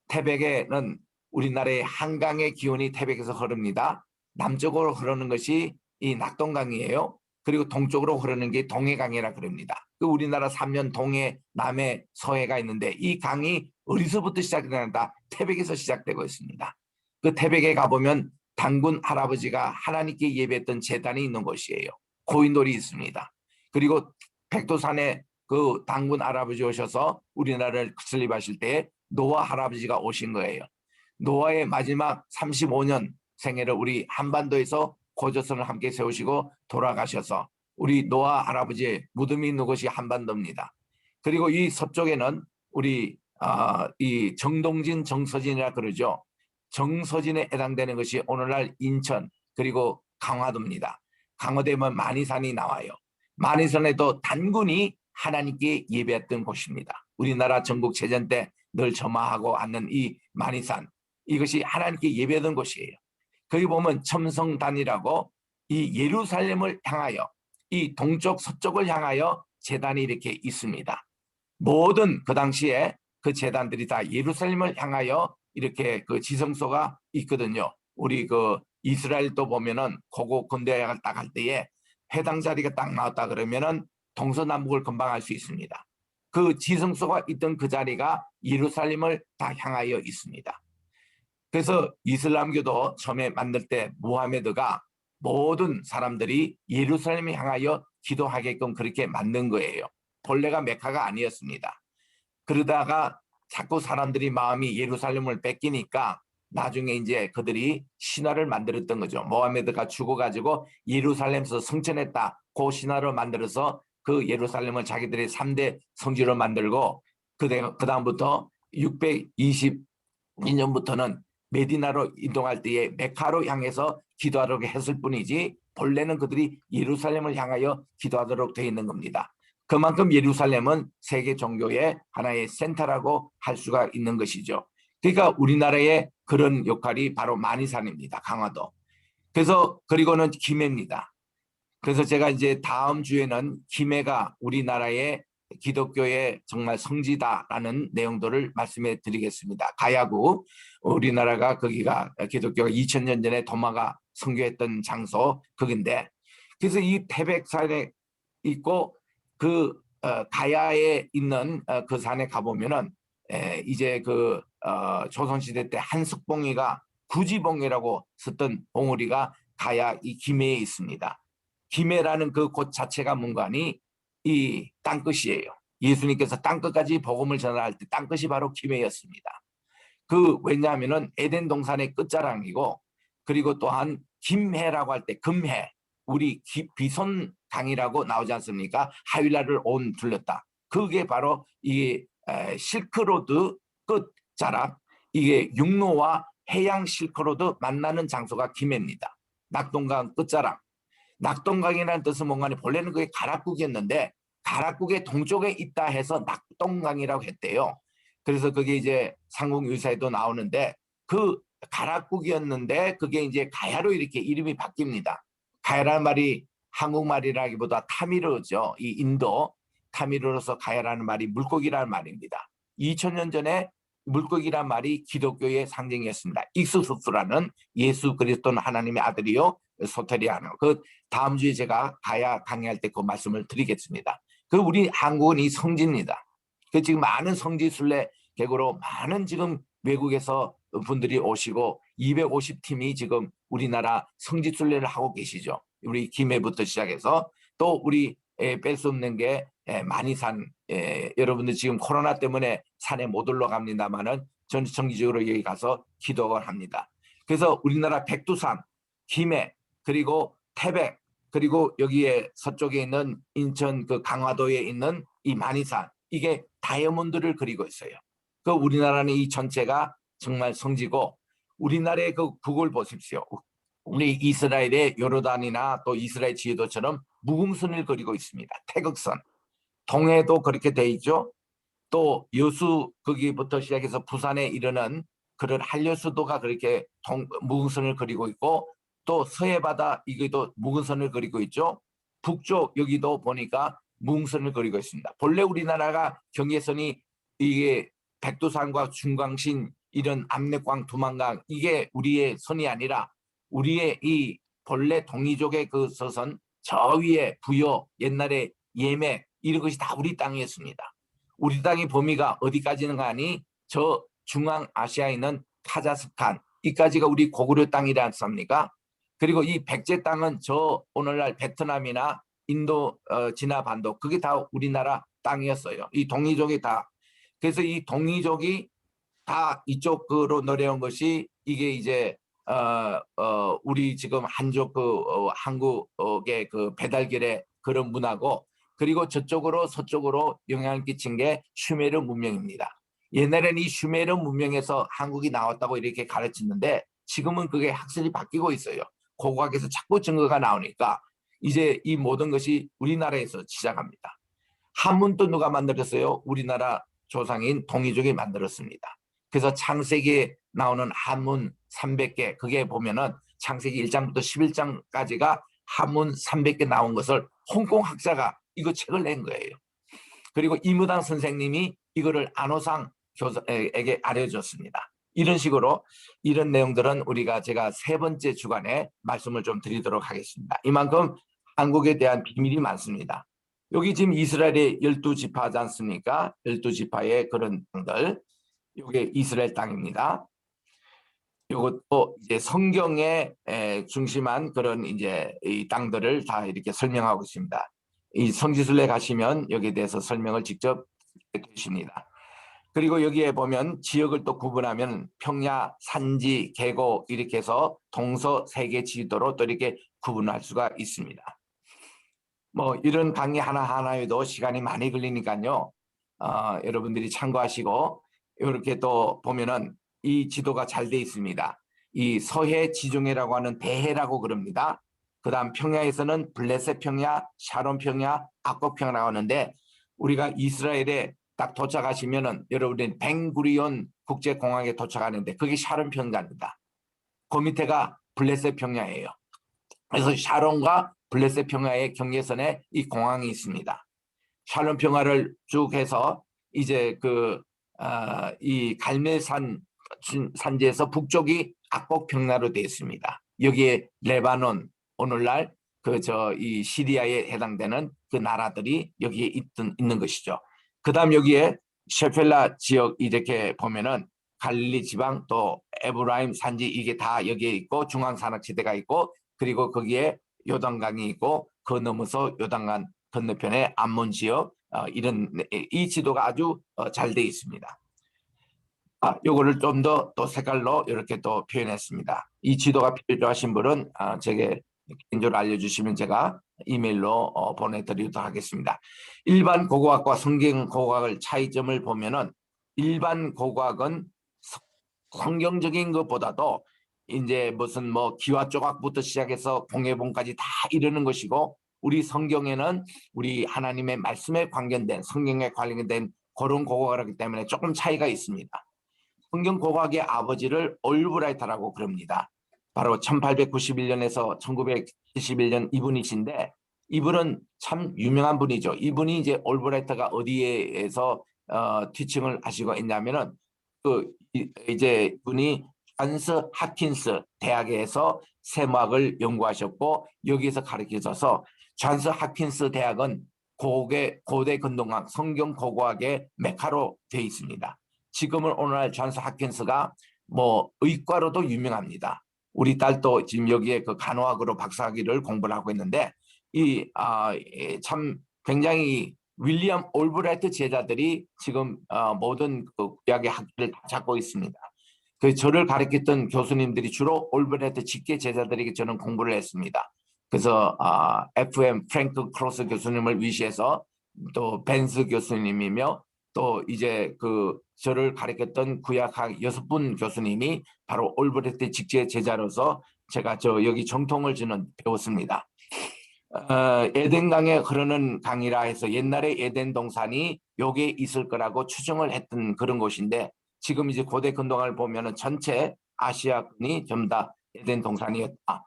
태백에는 우리나라의 한강의 기온이 태백에서 흐릅니다. 남쪽으로 흐르는 것이 이 낙동강이에요. 그리고 동쪽으로 흐르는 게 동해강이라 그럽니다. 우리나라 3면 동해, 남해, 서해가 있는데 이 강이 어디서부터 시작되는가? 태백에서 시작되고 있습니다. 그 태백에 가보면 단군 할아버지가 하나님께 예배했던 제단이 있는 곳이에요. 고인돌이 있습니다. 그리고 백두산에 그 단군 할아버지 오셔서 우리나라를 설립하실 때 노아 할아버지가 오신 거예요. 노아의 마지막 35년 생애를 우리 한반도에서 고조선을 함께 세우시고 돌아가셔서 우리 노아 할아버지의 무덤이 있는 곳이 한반도입니다. 그리고 이 서쪽에는 우리 이 정동진, 정서진이라 그러죠. 정서진에 해당되는 것이 오늘날 인천 그리고 강화도입니다. 강화도에만 만이산이 나와요. 만이산에도 단군이 하나님께 예배했던 곳입니다. 우리나라 전국체전 때 늘 점화하고 앉는 이 마니산, 이것이 하나님께 예배하던 곳이에요. 거기 보면 첨성단이라고 이 예루살렘을 향하여 이 동쪽 서쪽을 향하여 제단이 이렇게 있습니다. 모든 그 당시에 그 제단들이 다 예루살렘을 향하여 이렇게 그 지성소가 있거든요. 우리 그 이스라엘도 보면은 고고 건대학을 딱 할 때에 회당 자리가 딱 나왔다 그러면은 동서남북을 금방 알 수 있습니다. 그 지성소가 있던 그 자리가 예루살렘을 다 향하여 있습니다. 그래서 이슬람교도 처음에 만들 때 무하메드가 모든 사람들이 예루살렘을 향하여 기도하게끔 그렇게 만든 거예요. 본래가 메카가 아니었습니다. 그러다가 자꾸 사람들이 마음이 예루살렘을 뺏기니까 나중에 이제 그들이 신화를 만들었던 거죠. 모하메드가 죽어가지고 예루살렘에서 성천했다. 그 신화를 만들어서 그 예루살렘을 자기들의 3대 성지로 만들고 그 다음부터 622년부터는 메디나로 이동할 때에 메카로 향해서 기도하도록 했을 뿐이지 본래는 그들이 예루살렘을 향하여 기도하도록 되어 있는 겁니다. 그만큼 예루살렘은 세계 종교의 하나의 센터라고 할 수가 있는 것이죠. 그러니까 우리나라의 그런 역할이 바로 마니산입니다. 강화도. 그래서 그리고는 김해입니다. 그래서 제가 이제 다음 주에는 김해가 우리나라의 기독교의 정말 성지다라는 내용들을 말씀해 드리겠습니다. 가야구, 우리나라가 거기가 기독교가 2000년 전에 도마가 선교했던 장소 거긴데, 그래서 이 태백산에 있고 그 가야에 있는 그 산에 가보면은 이제 그 조선시대 때 한석봉이가 구지봉이라고 썼던 봉우리가 가야 이 김해에 있습니다. 김해라는 그 곳 자체가 뭔가니 이 땅끝이에요. 예수님께서 땅끝까지 복음을 전할 때 땅끝이 바로 김해였습니다. 그 왜냐하면은 에덴 동산의 끝자락이고, 그리고 또한 김해라고 할 때 금해, 우리 비손 강이라고 나오지 않습니까? 하윌라를 온 둘렀다. 그게 바로 이 실크로드 끝자락, 이게 육로와 해양 실크로드 만나는 장소가 김해입니다. 낙동강 끝자락. 낙동강이라는 뜻은 뭔가 본래는 그게 가락국이었는데 가락국의 동쪽에 있다 해서 낙동강이라고 했대요. 그래서 그게 이제 삼국유사에도 나오는데 그 가락국이었는데 그게 이제 가야로 이렇게 이름이 바뀝니다. 가야라는 말이 한국말이라기보다 타미르죠. 이 인도 타미르로서 가야라는 말이 물고기라는 말입니다. 2000년 전에 물고기란 말이 기독교의 상징이었습니다. 익수수스라는 예수 그리스도는 하나님의 아들이요 소테리아노. 그 다음 주에 제가 가야 강의할 때 그 말씀을 드리겠습니다. 그 우리 한국은 이 성지입니다. 그 지금 많은 성지 순례 계획으로 많은 지금 외국에서 분들이 오시고 250팀이 지금 우리나라 성지 순례를 하고 계시죠. 우리 김해부터 시작해서 또 우리 뺄 수 없는 게 마니산, 여러분들 지금 코로나 때문에 산에 못 올라갑니다만은 전 정기적으로 여기 가서 기도를 합니다. 그래서 우리나라 백두산, 김해, 그리고 태백, 그리고 여기에 서쪽에 있는 인천 그 강화도에 있는 이 마니산, 이게 다이아몬드를 그리고 있어요. 그 우리나라는 이 전체가 정말 성지고, 우리나라의 그 북을 보십시오. 우리 이스라엘의 요르단이나 또 이스라엘 지도처럼 무궁선을 그리고 있습니다. 태극선. 동해도 그렇게 돼 있죠. 또 여수 거기부터 시작해서 부산에 이르는 그런 한려수도가 그렇게 무궁선을 그리고 있고, 또 서해바다 이것도 무궁선을 그리고 있죠. 북쪽 여기도 보니까 무궁선을 그리고 있습니다. 본래 우리나라가 경계선이 이게 백두산과 중광신 이런 압록강, 두만강 이게 우리의 선이 아니라 우리의 이 본래 동이족의 그 서선 저 위에 부여, 옛날에 예매 이런 것이 다 우리 땅이었습니다. 우리 땅의 범위가 어디까지는 가니 저 중앙아시아에 있는 카자흐스탄 이까지가 우리 고구려 땅이지 않습니까? 그리고 이 백제 땅은 저 오늘날 베트남이나 인도 진화반도 그게 다 우리나라 땅이었어요. 이 동이족이 다. 그래서 이 동이족이 다 이쪽으로 내려온 것이 이게 이제 우리 지금 한족 한국의 그 배달결의 그런 문화고, 그리고 저쪽으로 서쪽으로 영향을 끼친 게 슈메르 문명입니다. 옛날에는 이 슈메르 문명에서 한국이 나왔다고 이렇게 가르치는데 지금은 그게 학설이 바뀌고 있어요. 고고학에서 자꾸 증거가 나오니까 이제 이 모든 것이 우리나라에서 시작합니다. 한문도 누가 만들었어요? 우리나라 조상인 동이족이 만들었습니다. 그래서 창세기에 나오는 한문 300개, 그게 보면은 창세기 1장부터 11장까지가 한문 300개 나온 것을 홍콩 학자가 이거 책을 낸 거예요. 그리고 이무당 선생님이 이거를 안호상 교수에게 알려줬습니다. 이런 식으로 이런 내용들은 제가 세 번째 주간에 말씀을 좀 드리도록 하겠습니다. 이만큼 한국에 대한 비밀이 많습니다. 여기 지금 이스라엘의 12지파지 않습니까? 12지파의 그런 땅들, 이게 이스라엘 땅입니다. 이것도 이제 성경에 중심한 그런 이제 이 땅들을 다 이렇게 설명하고 있습니다. 이 성지순례 가시면 여기에 대해서 설명을 직접 해주십니다. 그리고 여기에 보면 지역을 또 구분하면 평야, 산지, 계곡 이렇게 해서 동서 세계 지도로 또 이렇게 구분할 수가 있습니다. 뭐 이런 강의 하나하나에도 시간이 많이 걸리니까요. 여러분들이 참고하시고 이렇게 또 보면은 이 지도가 잘 돼 있습니다. 이 서해 지중해라고 하는 대해라고 그럽니다. 그 다음 평야에서는 블레셋 평야, 샤론 평야, 악곡 평야라고 하는데 우리가 이스라엘에 딱 도착하시면은 여러분이 벤구리온 국제공항에 도착하는데 그게 샤론 평야입니다. 그 밑에가 블레셋 평야예요. 그래서 샤론과 블레셋 평야의 경계선에 이 공항이 있습니다. 샤론 평야를 쭉 해서 이제 이 갈멜산 산지에서 북쪽이 악곡 평야로 되어 있습니다. 여기에 레바논, 오늘날 이 시리아에 해당되는 그 나라들이 여기에 있는 것이죠. 그다음 여기에 셰펠라 지역 이렇게 보면은 갈릴리 지방 또 에브라임 산지 이게 다 여기에 있고 중앙산악지대가 있고 그리고 거기에 요단강이 있고 그 넘어서 요단강 건너편에 암몬 지역 이런 이 지도가 아주 잘 되어 있습니다. 요거를 좀 더 또 색깔로 이렇게 또 표현했습니다. 이 지도가 필요하신 분은 제게 개인적으로 알려주시면 제가 이메일로 보내드리도록 하겠습니다. 일반 고고학과 성경 고고학을 차이점을 보면은 일반 고고학은 성경적인 것보다도 이제 무슨 뭐 기와 조각부터 시작해서 공예본까지 다 이르는 것이고 우리 성경에는 우리 하나님의 말씀에 관련된 성경에 관련된 그런 고고학을 하기 때문에 조금 차이가 있습니다. 성경 고고학의 아버지를 올브라이트라고 그럽니다. 바로 1891년에서 1971년 이분이신데 이분은 참 유명한 분이죠. 이분이 이제 올브라이트가 어디에서 티칭을 하시고 있냐면은 이제 이분이 존스 핫킨스 대학에서 세무학을 연구하셨고 여기에서 가르쳐져서 존스 핫킨스 대학은 고대 근동학 성경 고고학의 메카로 되어 있습니다. 지금은 오늘날 존스 핫킨스가 뭐 의과로도 유명합니다. 우리 딸도 지금 여기에 그 간호학으로 박사학위를 공부를 하고 있는데 참 굉장히 윌리엄 올브라이트 제자들이 지금 모든 그 구약의 학기를 다 잡고 있습니다. 저를 가르쳤던 교수님들이 주로 올브라이트 직계 제자들에게 저는 공부를 했습니다. 그래서 FM 프랭크 크로스 교수님을 위시해서 또 벤스 교수님이며 또 이제 저를 가르쳤던 구약학 6분 교수님이 바로 올브라이트 직계 제자로서 제가 여기 정통을 저는 배웠습니다. 에덴강에 흐르는 강이라 해서 옛날에 에덴 동산이 여기에 있을 거라고 추정을 했던 그런 곳인데 지금 이제 고대 근동을 보면은 전체 아시아권이 전부 다 에덴 동산이었다.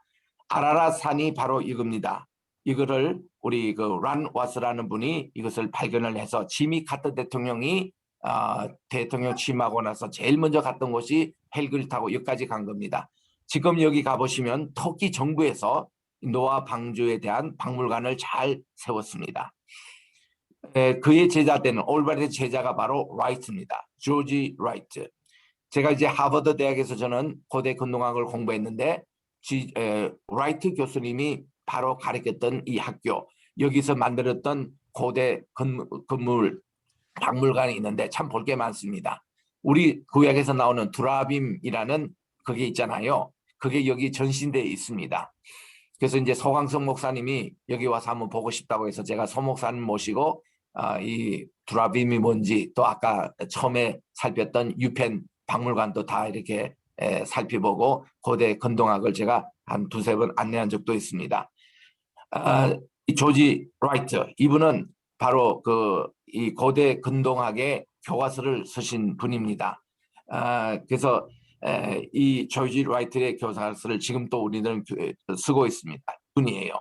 아라랏 산이 바로 이겁니다. 이거를 우리 란 와스라는 분이 이것을 발견을 해서 지미 카터 대통령이 대통령 취임하고 나서 제일 먼저 갔던 곳이 헬기를 타고 여기까지 간 겁니다. 지금 여기 가보시면 터키 정부에서 노아 방주에 대한 박물관을 잘 세웠습니다. 그의 제자 때는 올바르트 제자가 바로 라이트입니다. 조지 라이트. 제가 이제 하버드 대학에서 저는 고대 근동학을 공부했는데 라이트 교수님이 바로 가르쳤던 이 학교 여기서 만들었던 고대 건물 박물관이 있는데 참 볼 게 많습니다. 우리 구약에서 나오는 두라빔이라는 그게 있잖아요. 그게 여기 전시되어 있습니다. 그래서 이제 소광석 목사님이 여기 와서 한번 보고 싶다고 해서 제가 소 목사님 모시고 이 두라빔이 뭔지 또 아까 처음에 살폈던 유펜 박물관도 다 이렇게 살펴보고 고대 근동학을 제가 한 두세 번 안내한 적도 있습니다. 이 조지 라이트 이분은 바로 이 고대 근동학의 교과서를 쓰신 분입니다. 그래서 이 조지 라이트의 교사서를 지금 또 우리는 쓰고 있습니다. 분이에요.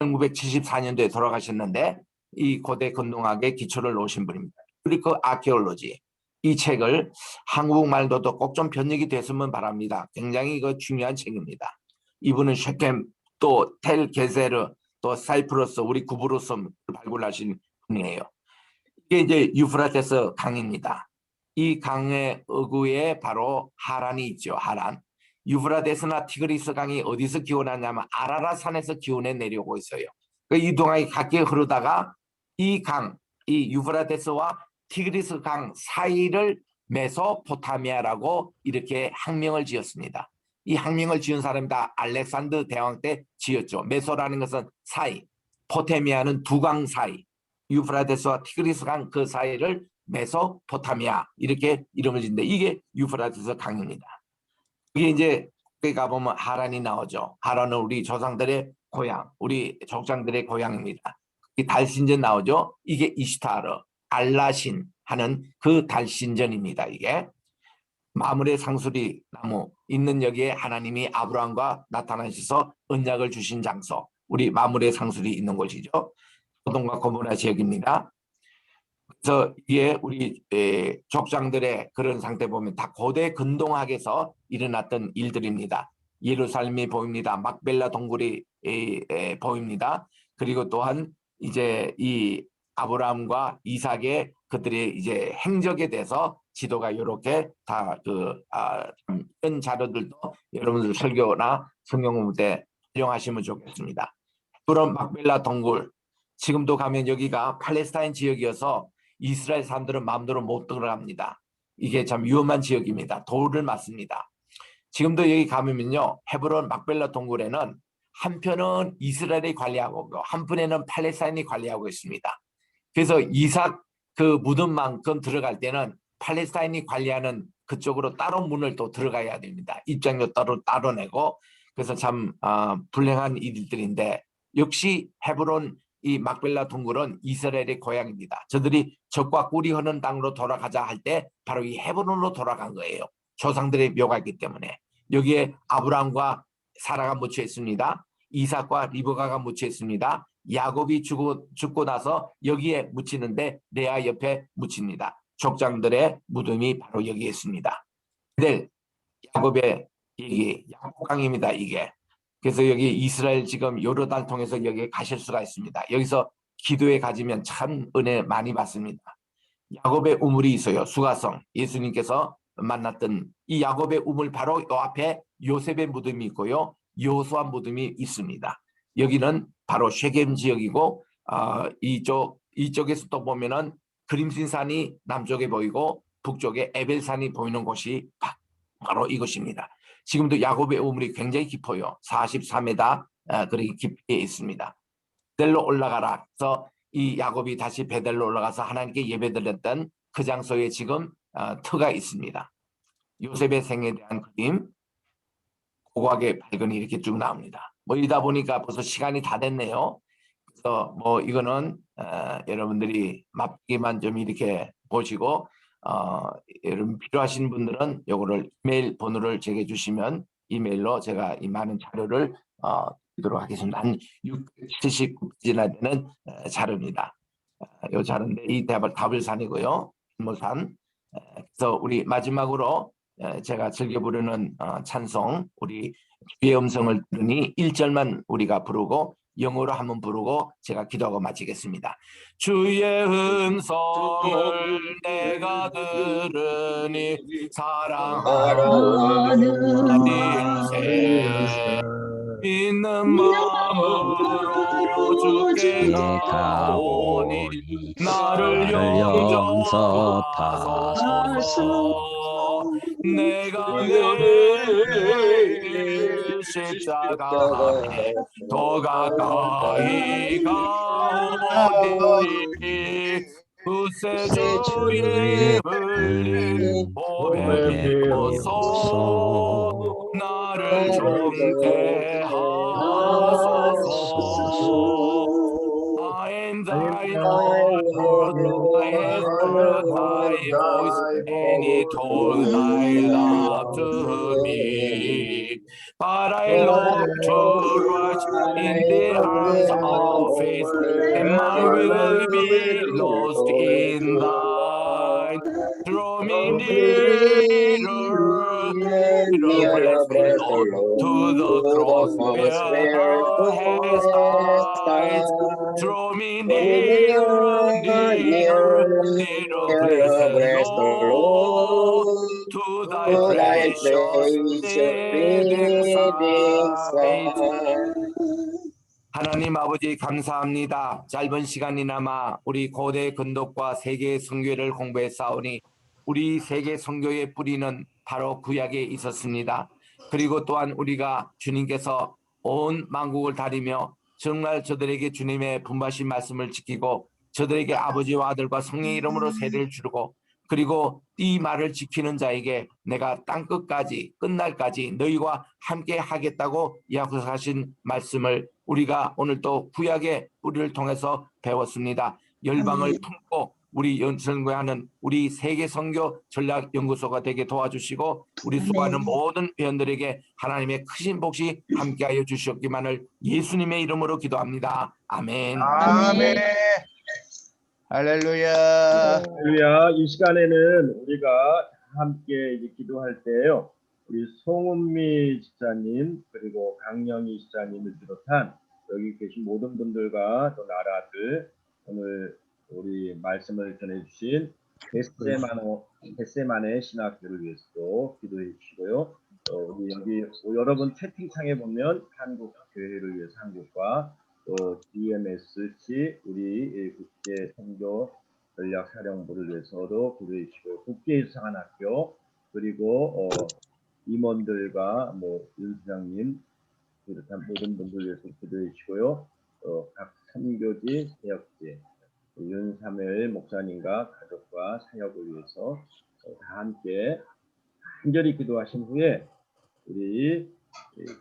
1974년도에 돌아가셨는데 이 고대 근동학의 기초를 놓으신 분입니다. 그리고 아케올로지, 이 책을 한국말로도 꼭 좀 번역이 됐으면 바랍니다. 굉장히 중요한 책입니다. 이분은 셰켐, 또 텔 게세르, 또 사이프러스, 우리 구브로스 발굴하신 분이에요. 이게 이제 유프라테스 강입니다. 이 강의 어구에 바로 하란이 있죠. 하란. 유프라테스나 티그리스 강이 어디서 기원하냐면 아라라산에서 기원해 내려오고 있어요. 이 동강이 각기 흐르다가 이 강, 이 유프라테스와 티그리스 강 사이를 메소포타미아라고 이렇게 학명을 지었습니다. 이 학명을 지은 사람이 다 알렉산더 대왕 때 지었죠. 메소라는 것은 사이, 포테미아는 두 강 사이, 유프라테스와 티그리스 강 그 사이를 메소포타미아 이렇게 이름을 짓는데 이게 유프라테스 강입니다. 이게 이제 거기 가보면 하란이 나오죠. 하란은 우리 조상들의 고향, 우리 족장들의 고향입니다. 이 달신전 나오죠. 이게 이슈타르, 알라신 하는 그 달신전입니다. 이게 마물의 상수리 나무 있는 여기에 하나님이 아브라함과 나타나셔서 언약을 주신 장소, 우리 마물의 상수리 있는 곳이죠. 소돔과 고모라 지역입니다. 그래서 이게 우리 족장들의 그런 상태 보면 다 고대 근동학에서 일어났던 일들입니다. 예루살렘이 보입니다. 막벨라 동굴이 보입니다. 그리고 또한 이제 이 아브라함과 이삭의 그들의 이제 행적에 대해서 지도가 이렇게 다 이런 자료들도 여러분들 설교나 성경 공부 때 활용하시면 좋겠습니다. 그런 막벨라 동굴, 지금도 가면 여기가 팔레스타인 지역이어서 이스라엘 사람들은 마음대로 못 들어갑니다. 이게 참 위험한 지역입니다. 돌을 맞습니다. 지금도 여기 가면요, 헤브론 막벨라 동굴에는 한편은 이스라엘이 관리하고 한편에는 팔레스타인이 관리하고 있습니다. 그래서 이삭 그 무덤만큼 들어갈 때는 팔레스타인이 관리하는 그쪽으로 따로 문을 또 들어가야 됩니다. 입장료 따로 내고. 그래서 참 불행한 일들인데, 역시 헤브론 이 막벨라 동굴은 이스라엘의 고향입니다. 저들이 적과 꿀이 흐르는 땅으로 돌아가자 할 때 바로 이 헤브론으로 돌아간 거예요. 조상들의 묘가 있기 때문에. 여기에 아브라함과 사라가 묻혀 있습니다. 이삭과 리브가가 묻혀 있습니다. 야곱이 죽고 나서 여기에 묻히는데 레아 옆에 묻힙니다. 족장들의 무덤이 바로 여기에 있습니다. 야곱의 얘기, 야곱강입니다. 이게. 그래서 여기 이스라엘 지금 요르단 통해서 여기에 가실 수가 있습니다. 여기서 기도에 가지면 참 은혜 많이 받습니다. 야곱의 우물이 있어요. 수가성. 예수님께서 만났던 이 야곱의 우물 바로 요 앞에 요셉의 무덤이 있고요. 여호수아 무덤이 있습니다. 여기는 바로 쉐겜 지역이고 이쪽에서 또 보면은 그림신산이 남쪽에 보이고 북쪽에 에벨산이 보이는 곳이 바로 이것입니다. 지금도 야곱의 우물이 굉장히 깊어요. 44m 그렇게 깊게 있습니다. 베델로 올라가라. 그래서 이 야곱이 다시 베델로 올라가서 하나님께 예배드렸던 그 장소에 지금 터가 있습니다. 요셉의 생에 대한 그림, 고고하게 발견이 이렇게 쭉 나옵니다. 뭐 이러다 보니까 벌써 시간이 다 됐네요. 그래서 뭐 이거는 여러분들이 맛보기만 좀 이렇게 보시고 여러분 필요하신 분들은 요거를 이메일 번호를 제게 주시면 이메일로 제가 이 많은 자료를 드리도록 하겠습니다. 한 679페이지나 되는 자료입니다. 요 자료인데 이 다불산이고요. 모산. 그래서 우리 마지막으로 제가 즐겨 부르는 찬송, 우리 주의 음성을 들으니 1절만 우리가 부르고 영어로 한번 부르고 제가 기도하고 마치겠습니다. 주의 음성을 내가 들으니 사랑하는 하나님께 믿는 마음으로 주께 가오니 나를 용서하소서. 내가 늘 십자가에 더 가까이 가오니 구세주의 흘린 보배 비로소 나를 존대하소서. I am thy Lord, I am thy thy voice, and he told thy love to me. But I long to rush in the arms of faith, and my will be lost in thine. Draw me nearer, nearer, bless the Lord, to the cross where thou hast died. Draw me nearer, nearer, nearer, bless the Lord, to thy precious redeeming side. 하나님 아버지 감사합니다. 짧은 시간이나마 우리 고대 근독과 세계 선교를 공부했사오니 우리 세계 선교의 뿌리는 바로 구약에 있었습니다. 그리고 또한 우리가 주님께서 온 만국을 다니며 정말 저들에게 주님의 분바신 말씀을 지키고 저들에게 아버지와 아들과 성령의 이름으로 세례를 주르고 그리고 이 말을 지키는 자에게 내가 땅끝까지 끝날까지 너희와 함께 하겠다고 약속하신 말씀을 우리가 오늘 또 구약의 뿌리를 통해서 배웠습니다. 열방을 품고 우리 연설하는 우리 세계 선교 전략 연구소가 되게 도와주시고 우리 수고하는 모든 회원들에게 하나님의 크신 복이 함께하여 주시옵기만을 예수님의 이름으로 기도합니다. 아멘. 아멘. 할렐루야. 할렐루야. 이 시간에는 우리가 함께 이제 기도할 때요. 우리 송은미 집사님 그리고 강영희 집사님을 비롯한 여기 계신 모든 분들과 또 나라들 오늘 우리 말씀을 전해주신 겟세마네 신학교를 위해서도 기도해 주시고요. 우리 여기 여러분 채팅창에 보면 한국 교회를 위해서 한국과 또 DMSC 우리 국제 선교 전략 사령부를 위해서도 기도해 주시고요. 국제 유상한학교 그리고 임원들과 뭐 윤수장님 비롯한 모든 분들 위해서 기도해 주시고요. 각 선교지 사역지 윤사무엘 목사님과 가족과 사역을 위해서 다 함께 간절히 기도하신 후에 우리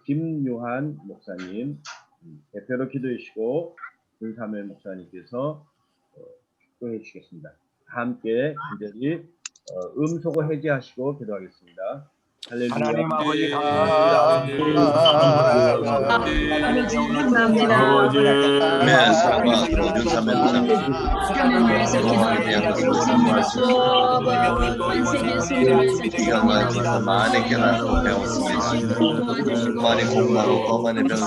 김요한 목사님 대표로 기도해 주시고 윤사무엘 목사님께서 기도해 주시겠습니다. 다 함께 간절히 음소거 해제하시고 기도하겠습니다. 할렐루야. 하나님 아버지 감사합니다. 많이 깨닫고 배웠습니다. 많이 공부하고 더 많이 배울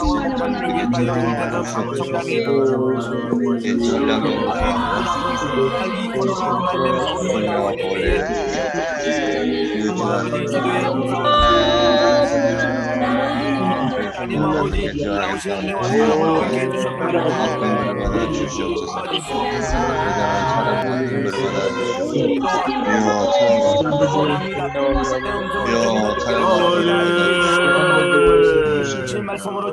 수 있는 말씀으로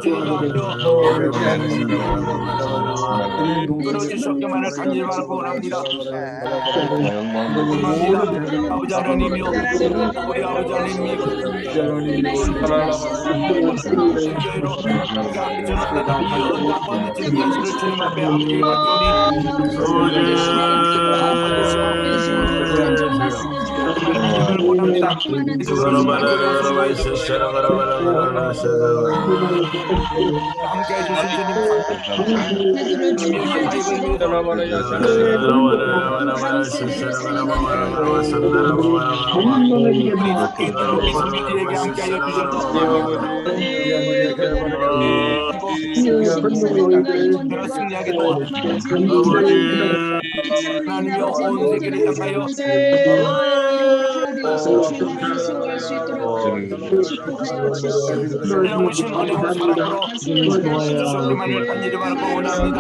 끌어주셨기만을 간절히 바라고 원합니다. 아버지 하나님이여 우리 아버지 하나님이여 주님 앞에 함께 승리하게 하나님이여 온 세계를 향하여 오신 은혜와 사랑으로 주님만을 간절히 바라고 원합니다.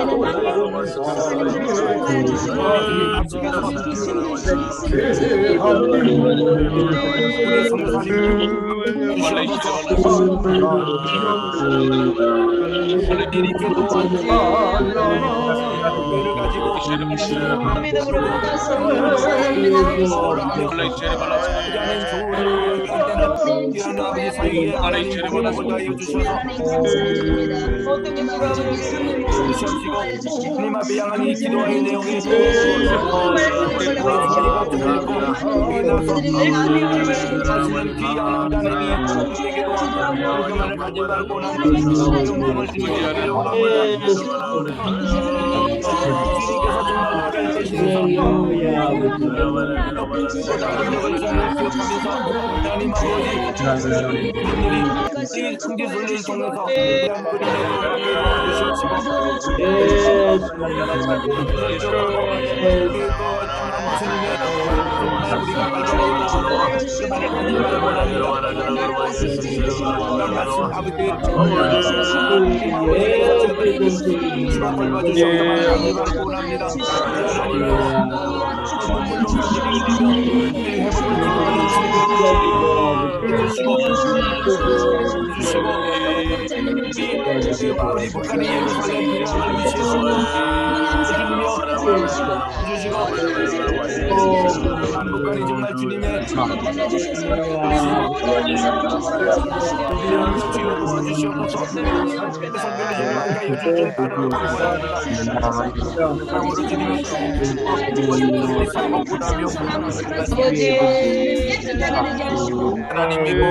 우리 성도사님 이렇게 도와주를 가지고 믿음으로 귀한 아버지 사이에 하나님 복음을 보좌하여 주셔서 주시옵시고 주님 앞에 향하니 기도의 내용이 하시는 귀한 하나님이 우리에게도 그만을 가지 말고 영광을 드리고 주님께서 정말 나를 계시면서 하나님 아버지 분들이 이 승기술을 통해서 귀한 그림을 주시옵시고 우리 북한의 예루살렘 평양을 위시해서 주시고 북한이 정말 주님의 도와주시옵소서. 하나님이고